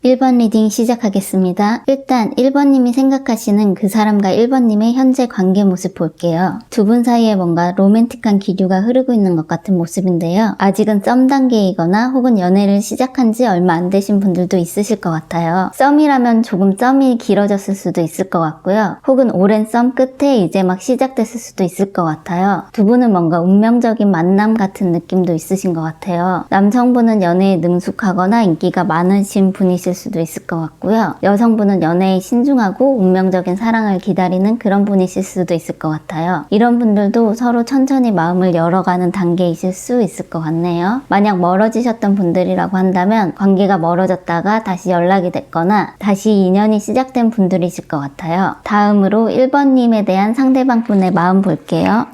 1번 리딩 시작하겠습니다. 일단 1번님이 생각하시는 그 사람과 1번님의 현재 관계 모습 볼게요. 두 분 사이에 뭔가 로맨틱한 기류가 흐르고 있는 것 같은 모습인데요. 아직은 썸 단계이거나 혹은 연애를 시작한 지 얼마 안 되신 분들도 있으실 것 같아요. 썸이라면 조금 썸이 길어졌을 수도 있을 것 같고요. 혹은 오랜 썸 끝에 이제 막 시작됐을 수도 있을 것 같아요. 두 분은 뭔가 운명적인 만남 같은 느낌도 있으신 것 같아요. 남성분은 연애에 능숙하거나 인기가 많으신 분이실 수도 있을 것 같고요. 여성분은 연애에 신중하고 운명적인 사랑을 기다리는 그런 분이실 수도 있을 것 같아요. 이런 분들도 서로 천천히 마음을 열어가는 단계이실 수 있을 것 같네요. 만약 멀어지셨던 분들이라고 한다면 관계가 멀어졌다가 다시 연락이 됐거나 다시 인연이 시작된 분들이실 것 같아요. 다음으로 1번님에 대한 상대방 분의 마음 볼게요.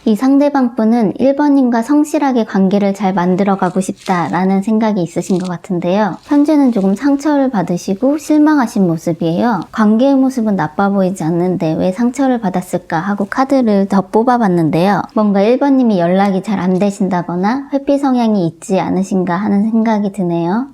이 상대방 분은 1번님과 성실하게 관계를 잘 만들어가고 싶다라는 생각이 있으신 것 같은데요. 현재는 조금 상처를 받으시고 실망하신 모습이에요. 관계의 모습은 나빠 보이지 않는데 왜 상처를 받았을까 하고 카드를 더 뽑아봤는데요. 뭔가 1번님이 연락이 잘 안 되신다거나 회피 성향이 있지 않으신가 하는 생각이 드네요.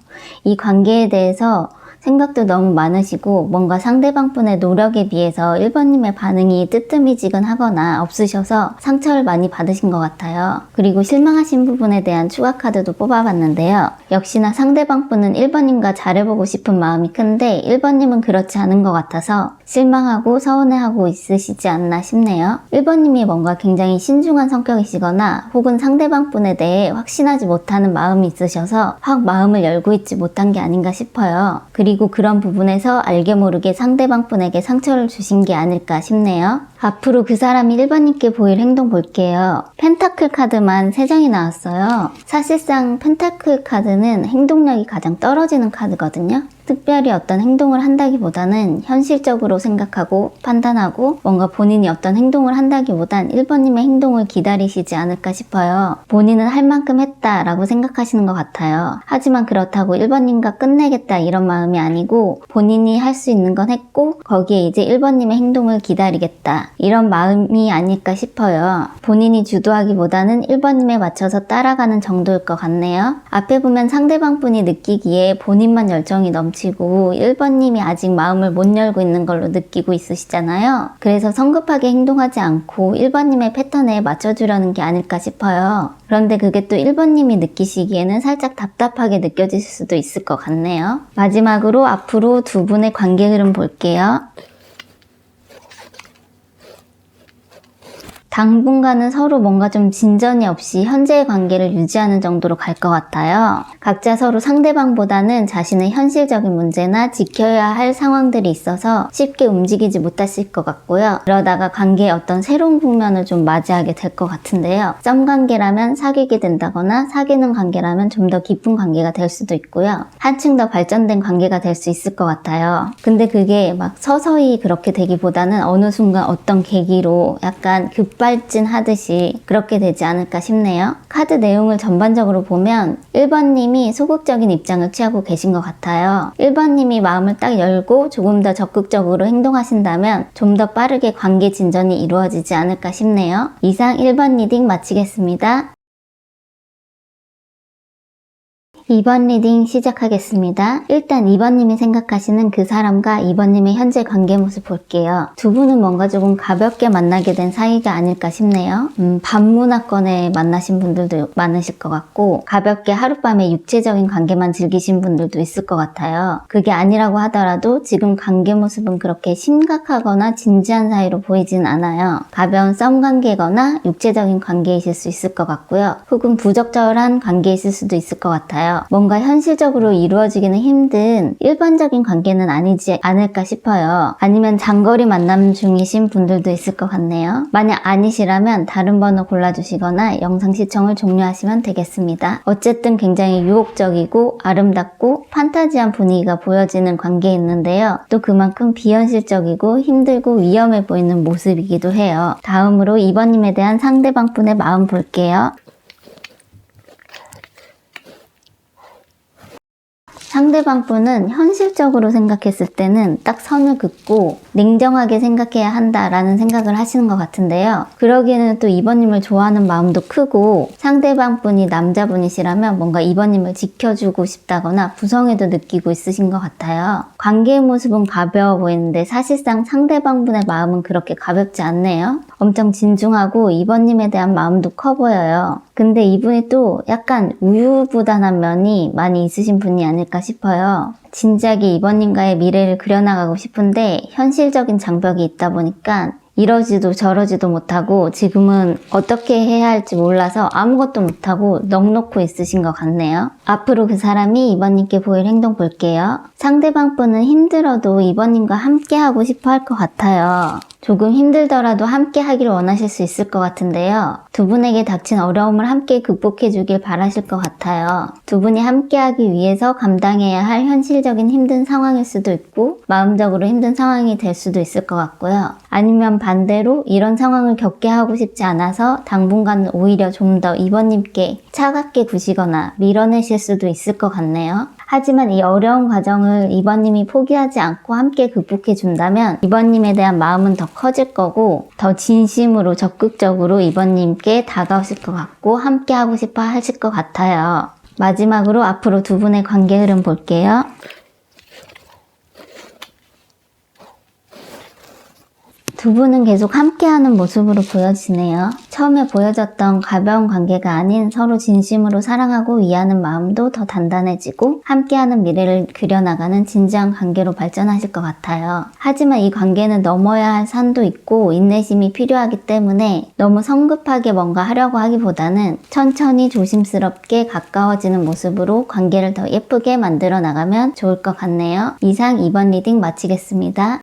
이 관계에 대해서 생각도 너무 많으시고 뭔가 상대방 분의 노력에 비해서 1번님의 반응이 뜨뜻미지근하거나 없으셔서 상처를 많이 받으신 것 같아요. 그리고 실망하신 부분에 대한 추가 카드도 뽑아봤는데요. 역시나 상대방 분은 1번님과 잘해보고 싶은 마음이 큰데 1번님은 그렇지 않은 것 같아서 실망하고 서운해하고 있으시지 않나 싶네요. 1번님이 뭔가 굉장히 신중한 성격이시거나 혹은 상대방 분에 대해 확신하지 못하는 마음이 있으셔서 확 마음을 열고 있지 못한 게 아닌가 싶어요. 그리고 그런 부분에서 알게 모르게 상대방 분에게 상처를 주신 게 아닐까 싶네요. 앞으로 그 사람이 1번님께 보일 행동 볼게요. 펜타클 카드만 3장이 나왔어요. 사실상 펜타클 카드는 행동력이 가장 떨어지는 카드거든요. 특별히 어떤 행동을 한다기보다는 현실적으로 생각하고 판단하고 뭔가 본인이 어떤 행동을 한다기보단 1번님의 행동을 기다리시지 않을까 싶어요. 본인은 할 만큼 했다라고 생각하시는 것 같아요. 하지만 그렇다고 1번님과 끝내겠다 이런 마음이 아니고 본인이 할 수 있는 건 했고 거기에 이제 1번님의 행동을 기다리겠다 이런 마음이 아닐까 싶어요. 본인이 주도하기보다는 1번님에 맞춰서 따라가는 정도일 것 같네요. 앞에 보면 상대방 분이 느끼기에 본인만 열정이 넘치고 1번님이 아직 마음을 못 열고 있는 걸로 느끼고 있으시잖아요. 그래서 성급하게 행동하지 않고 1번님의 패턴에 맞춰주려는 게 아닐까 싶어요. 그런데 그게 또 1번님이 느끼시기에는 살짝 답답하게 느껴질 수도 있을 것 같네요. 마지막으로 앞으로 두 분의 관계 흐름 볼게요. 당분간은 서로 뭔가 좀 진전이 없이 현재의 관계를 유지하는 정도로 갈 것 같아요. 각자 서로 상대방보다는 자신의 현실적인 문제나 지켜야 할 상황들이 있어서 쉽게 움직이지 못하실 것 같고요. 그러다가 관계의 어떤 새로운 국면을 좀 맞이하게 될 것 같은데요. 썸 관계라면 사귀게 된다거나 사귀는 관계라면 좀 더 깊은 관계가 될 수도 있고요. 한층 더 발전된 관계가 될 수 있을 것 같아요. 근데 그게 막 서서히 그렇게 되기보다는 어느 순간 어떤 계기로 약간 급발진하듯이 그렇게 되지 않을까 싶네요. 카드 내용을 전반적으로 보면 1번님이 소극적인 입장을 취하고 계신 것 같아요. 1번님이 마음을 딱 열고 조금 더 적극적으로 행동하신다면 좀 더 빠르게 관계 진전이 이루어지지 않을까 싶네요. 이상 1번 리딩 마치겠습니다. 2번 리딩 시작하겠습니다. 일단 2번님이 생각하시는 그 사람과 2번님의 현재 관계 모습 볼게요. 두 분은 뭔가 조금 가볍게 만나게 된 사이가 아닐까 싶네요. 반문화권에 만나신 분들도 많으실 것 같고 가볍게 하룻밤에 육체적인 관계만 즐기신 분들도 있을 것 같아요. 그게 아니라고 하더라도 지금 관계 모습은 그렇게 심각하거나 진지한 사이로 보이진 않아요. 가벼운 썸 관계거나 육체적인 관계이실 수 있을 것 같고요. 혹은 부적절한 관계이실 수도 있을 것 같아요. 뭔가 현실적으로 이루어지기는 힘든 일반적인 관계는 아니지 않을까 싶어요. 아니면 장거리 만남 중이신 분들도 있을 것 같네요. 만약 아니시라면 다른 번호 골라주시거나 영상 시청을 종료하시면 되겠습니다. 어쨌든 굉장히 유혹적이고 아름답고 판타지한 분위기가 보여지는 관계에 있는데요. 또 그만큼 비현실적이고 힘들고 위험해 보이는 모습이기도 해요. 다음으로 2번님에 대한 상대방 분의 마음 볼게요. 상대방 분은 현실적으로 생각했을 때는 딱 선을 긋고 냉정하게 생각해야 한다라는 생각을 하시는 것 같은데요. 그러기에는 또 2번님을 좋아하는 마음도 크고 상대방 분이 남자분이시라면 뭔가 2번님을 지켜주고 싶다거나 부성애도 느끼고 있으신 것 같아요. 관계의 모습은 가벼워 보이는데 사실상 상대방 분의 마음은 그렇게 가볍지 않네요. 엄청 진중하고 2번님에 대한 마음도 커 보여요. 근데 이분이 또 약간 우유부단한 면이 많이 있으신 분이 아닐까 싶어요. 진지하게 2번님과의 미래를 그려나가고 싶은데 현실적인 장벽이 있다 보니까 이러지도 저러지도 못하고 지금은 어떻게 해야 할지 몰라서 아무것도 못하고 넋놓고 있으신 것 같네요. 앞으로 그 사람이 2번님께 보일 행동 볼게요. 상대방 분은 힘들어도 2번님과 함께 하고 싶어 할 것 같아요. 조금 힘들더라도 함께 하기를 원하실 수 있을 것 같은데요. 두 분에게 닥친 어려움을 함께 극복해 주길 바라실 것 같아요. 두 분이 함께 하기 위해서 감당해야 할 현실적인 힘든 상황일 수도 있고 마음적으로 힘든 상황이 될 수도 있을 것 같고요. 아니면 반대로 이런 상황을 겪게 하고 싶지 않아서 당분간은 오히려 좀 더 2번님께 차갑게 구시거나 밀어내실 수도 있을 것 같네요. 하지만 이 어려운 과정을 2번님이 포기하지 않고 함께 극복해 준다면 2번님에 대한 마음은 더 커질 거고 더 진심으로 적극적으로 2번님께 다가오실 것 같고 함께 하고 싶어 하실 것 같아요. 마지막으로 앞으로 두 분의 관계 흐름 볼게요. 두 분은 계속 함께하는 모습으로 보여지네요. 처음에 보여졌던 가벼운 관계가 아닌 서로 진심으로 사랑하고 위하는 마음도 더 단단해지고 함께하는 미래를 그려나가는 진지한 관계로 발전하실 것 같아요. 하지만 이 관계는 넘어야 할 산도 있고 인내심이 필요하기 때문에 너무 성급하게 뭔가 하려고 하기보다는 천천히 조심스럽게 가까워지는 모습으로 관계를 더 예쁘게 만들어 나가면 좋을 것 같네요. 이상 2번 리딩 마치겠습니다.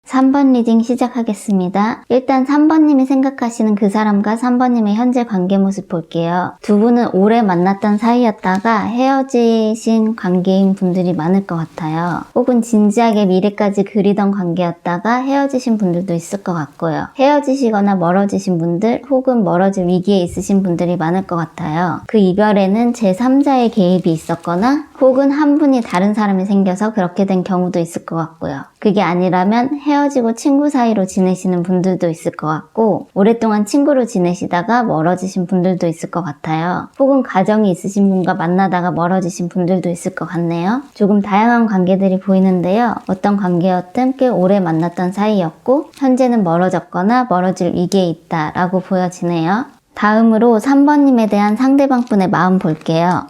3번 리딩 시작하겠습니다. 일단 3번님이 생각하시는 그 사람과 3번님의 현재 관계 모습 볼게요. 두 분은 오래 만났던 사이였다가 헤어지신 관계인 분들이 많을 것 같아요. 혹은 진지하게 미래까지 그리던 관계였다가 헤어지신 분들도 있을 것 같고요. 헤어지시거나 멀어지신 분들 혹은 멀어질 위기에 있으신 분들이 많을 것 같아요. 그 이별에는 제3자의 개입이 있었거나 혹은 한 분이 다른 사람이 생겨서 그렇게 된 경우도 있을 것 같고요. 그게 아니라면 헤어지고 친구 사이로 지내시는 분들도 있을 것 같고 오랫동안 친구로 지내시다가 멀어지신 분들도 있을 것 같아요. 혹은 가정이 있으신 분과 만나다가 멀어지신 분들도 있을 것 같네요. 조금 다양한 관계들이 보이는데요. 어떤 관계였든 꽤 오래 만났던 사이였고 현재는 멀어졌거나 멀어질 위기에 있다라고 보여지네요. 다음으로 3번님에 대한 상대방 분의 마음 볼게요.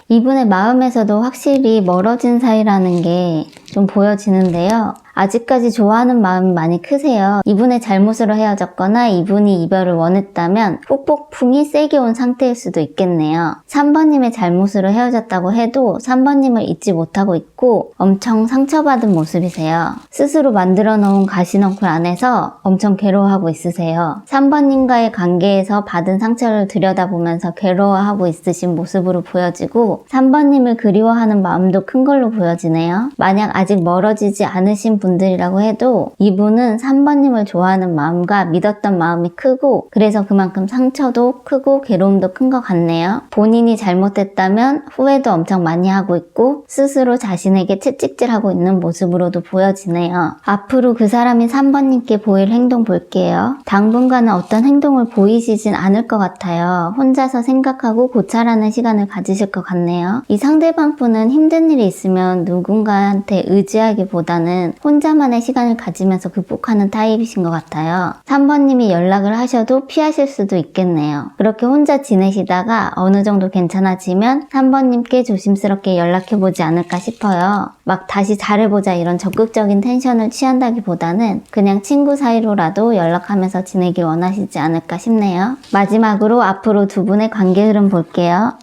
이분의 마음에서도 확실히 멀어진 사이라는 게 좀 보여지는데요. 아직까지 좋아하는 마음이 많이 크세요. 이분의 잘못으로 헤어졌거나 이분이 이별을 원했다면 후폭풍이 세게 온 상태일 수도 있겠네요. 3번님의 잘못으로 헤어졌다고 해도 3번님을 잊지 못하고 있고 엄청 상처받은 모습이세요. 스스로 만들어 놓은 가시넝쿨 안에서 엄청 괴로워하고 있으세요. 3번님과의 관계에서 받은 상처를 들여다보면서 괴로워하고 있으신 모습으로 보여지고 3번님을 그리워하는 마음도 큰 걸로 보여지네요. 만약 아직 멀어지지 않으신 분들이라고 해도 이분은 3번님을 좋아하는 마음과 믿었던 마음이 크고 그래서 그만큼 상처도 크고 괴로움도 큰 것 같네요. 본인이 잘못했다면 후회도 엄청 많이 하고 있고 스스로 자신에게 채찍질하고 있는 모습으로도 보여지네요. 앞으로 그 사람이 3번님께 보일 행동 볼게요. 당분간은 어떤 행동을 보이시진 않을 것 같아요. 혼자서 생각하고 고찰하는 시간을 가지실 것 같네요. 이 상대방 분은 힘든 일이 있으면 누군가한테 의지하기보다는 혼자만의 시간을 가지면서 극복하는 타입이신 것 같아요. 3번님이 연락을 하셔도 피하실 수도 있겠네요. 그렇게 혼자 지내시다가 어느 정도 괜찮아지면 3번님께 조심스럽게 연락해보지 않을까 싶어요. 막 다시 잘해보자 이런 적극적인 텐션을 취한다기보다는 그냥 친구 사이로라도 연락하면서 지내길 원하시지 않을까 싶네요. 마지막으로 앞으로 두 분의 관계 흐름 볼게요.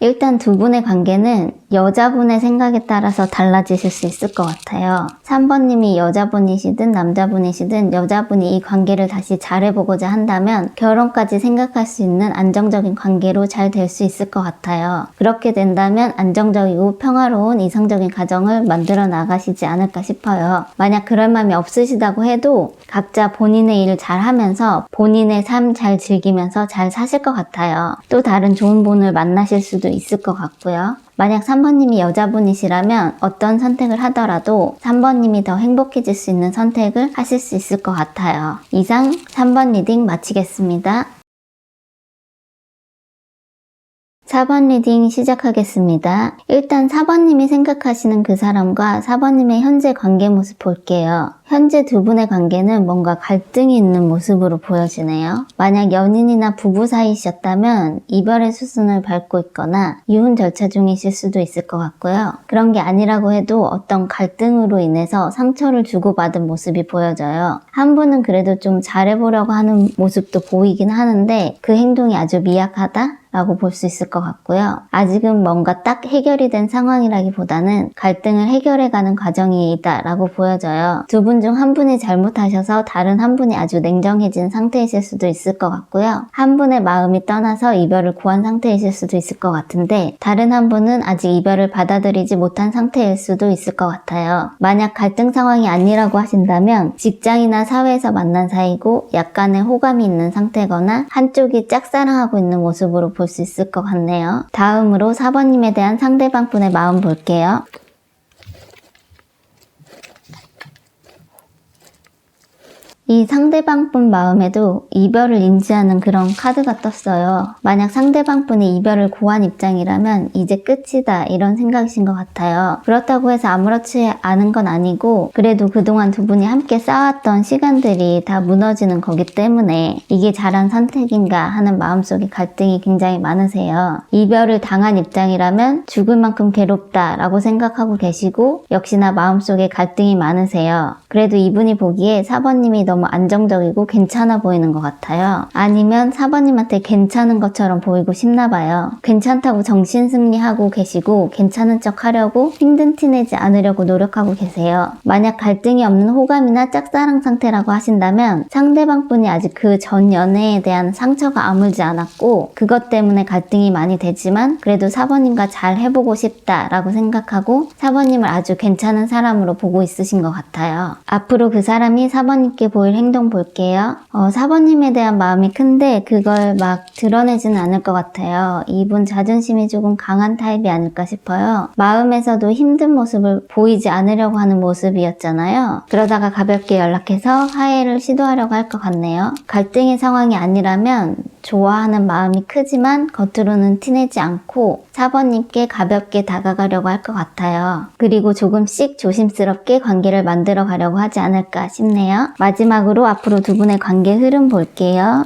일단 두 분의 관계는 여자분의 생각에 따라서 달라지실 수 있을 것 같아요. 3번님이 여자분이시든 남자분이시든 여자분이 이 관계를 다시 잘해보고자 한다면 결혼까지 생각할 수 있는 안정적인 관계로 잘 될 수 있을 것 같아요. 그렇게 된다면 안정적이고 평화로운 이상적인 가정을 만들어 나가시지 않을까 싶어요. 만약 그럴 마음이 없으시다고 해도 각자 본인의 일을 잘 하면서 본인의 삶 잘 즐기면서 잘 사실 것 같아요. 또 다른 좋은 분을 만나실 수도 있을 것 같고요. 만약 3번님이 여자분이시라면 어떤 선택을 하더라도 3번님이 더 행복해질 수 있는 선택을 하실 수 있을 것 같아요. 이상 3번 리딩 마치겠습니다. 4번 리딩 시작하겠습니다. 일단 4번님이 생각하시는 그 사람과 4번님의 현재 관계 모습 볼게요. 현재 두 분의 관계는 뭔가 갈등이 있는 모습으로 보여지네요. 만약 연인이나 부부 사이셨다면 이별의 수순을 밟고 있거나 이혼 절차 중이실 수도 있을 것 같고요. 그런 게 아니라고 해도 어떤 갈등으로 인해서 상처를 주고받은 모습이 보여져요. 한 분은 그래도 좀 잘해보려고 하는 모습도 보이긴 하는데 그 행동이 아주 미약하다? 라고 볼 수 있을 것 같고요. 아직은 뭔가 딱 해결이 된 상황이라기보다는 갈등을 해결해가는 과정이다 라고 보여져요. 두 분 중 한 분이 잘못하셔서 다른 한 분이 아주 냉정해진 상태이실 수도 있을 것 같고요. 한 분의 마음이 떠나서 이별을 고한 상태이실 수도 있을 것 같은데 다른 한 분은 아직 이별을 받아들이지 못한 상태일 수도 있을 것 같아요. 만약 갈등 상황이 아니라고 하신다면 직장이나 사회에서 만난 사이고 약간의 호감이 있는 상태거나 한쪽이 짝사랑하고 있는 모습으로 볼 수 있을 것 같네요. 다음으로 4번님에 대한 상대방 분의 마음 볼게요. 이 상대방 분 마음에도 이별을 인지하는 그런 카드가 떴어요. 만약 상대방 분이 이별을 고한 입장이라면 이제 끝이다 이런 생각이신 것 같아요. 그렇다고 해서 아무렇지 않은 건 아니고 그래도 그동안 두 분이 함께 쌓았던 시간들이 다 무너지는 거기 때문에 이게 잘한 선택인가 하는 마음속에 갈등이 굉장히 많으세요. 이별을 당한 입장이라면 죽을 만큼 괴롭다 라고 생각하고 계시고 역시나 마음속에 갈등이 많으세요. 그래도 이분이 보기에 4번님이 너무 안정적이고 괜찮아 보이는 것 같아요. 아니면 4번님한테 괜찮은 것처럼 보이고 싶나 봐요. 괜찮다고 정신승리하고 계시고 괜찮은 척 하려고 힘든 티 내지 않으려고 노력하고 계세요. 만약 갈등이 없는 호감이나 짝사랑 상태라고 하신다면 상대방 분이 아직 그 전 연애에 대한 상처가 아물지 않았고 그것 때문에 갈등이 많이 되지만 그래도 4번님과 잘 해보고 싶다라고 생각하고 4번님을 아주 괜찮은 사람으로 보고 있으신 것 같아요. 앞으로 그 사람이 4번님께 보일 행동 볼게요. 4번님에 대한 마음이 큰데 그걸 막 드러내지는 않을 것 같아요. 이분 자존심이 조금 강한 타입이 아닐까 싶어요. 마음에서도 힘든 모습을 보이지 않으려고 하는 모습이었잖아요. 그러다가 가볍게 연락해서 화해를 시도하려고 할 것 같네요. 갈등의 상황이 아니라면 좋아하는 마음이 크지만 겉으로는 티내지 않고 4번님께 가볍게 다가가려고 할 것 같아요. 그리고 조금씩 조심스럽게 관계를 만들어 가려고 하지 않을까 싶네요. 마지막으로 앞으로 두 분의 관계 흐름 볼게요.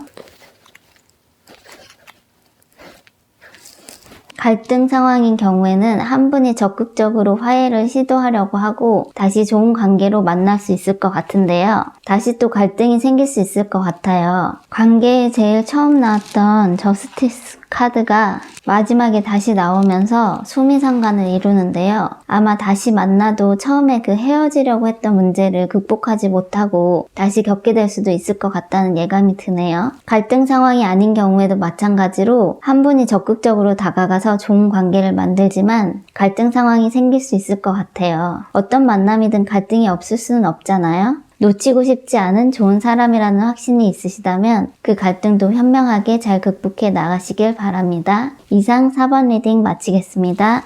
갈등 상황인 경우에는 한 분이 적극적으로 화해를 시도하려고 하고 다시 좋은 관계로 만날 수 있을 것 같은데요. 다시 또 갈등이 생길 수 있을 것 같아요. 관계에 제일 처음 나왔던 저스티스 카드가 마지막에 다시 나오면서 수미상관을 이루는데요. 아마 다시 만나도 처음에 그 헤어지려고 했던 문제를 극복하지 못하고 다시 겪게 될 수도 있을 것 같다는 예감이 드네요. 갈등 상황이 아닌 경우에도 마찬가지로 한 분이 적극적으로 다가가서 좋은 관계를 만들지만 갈등 상황이 생길 수 있을 것 같아요. 어떤 만남이든 갈등이 없을 수는 없잖아요. 놓치고 싶지 않은 좋은 사람이라는 확신이 있으시다면 그 갈등도 현명하게 잘 극복해 나가시길 바랍니다. 이상 4번 리딩 마치겠습니다.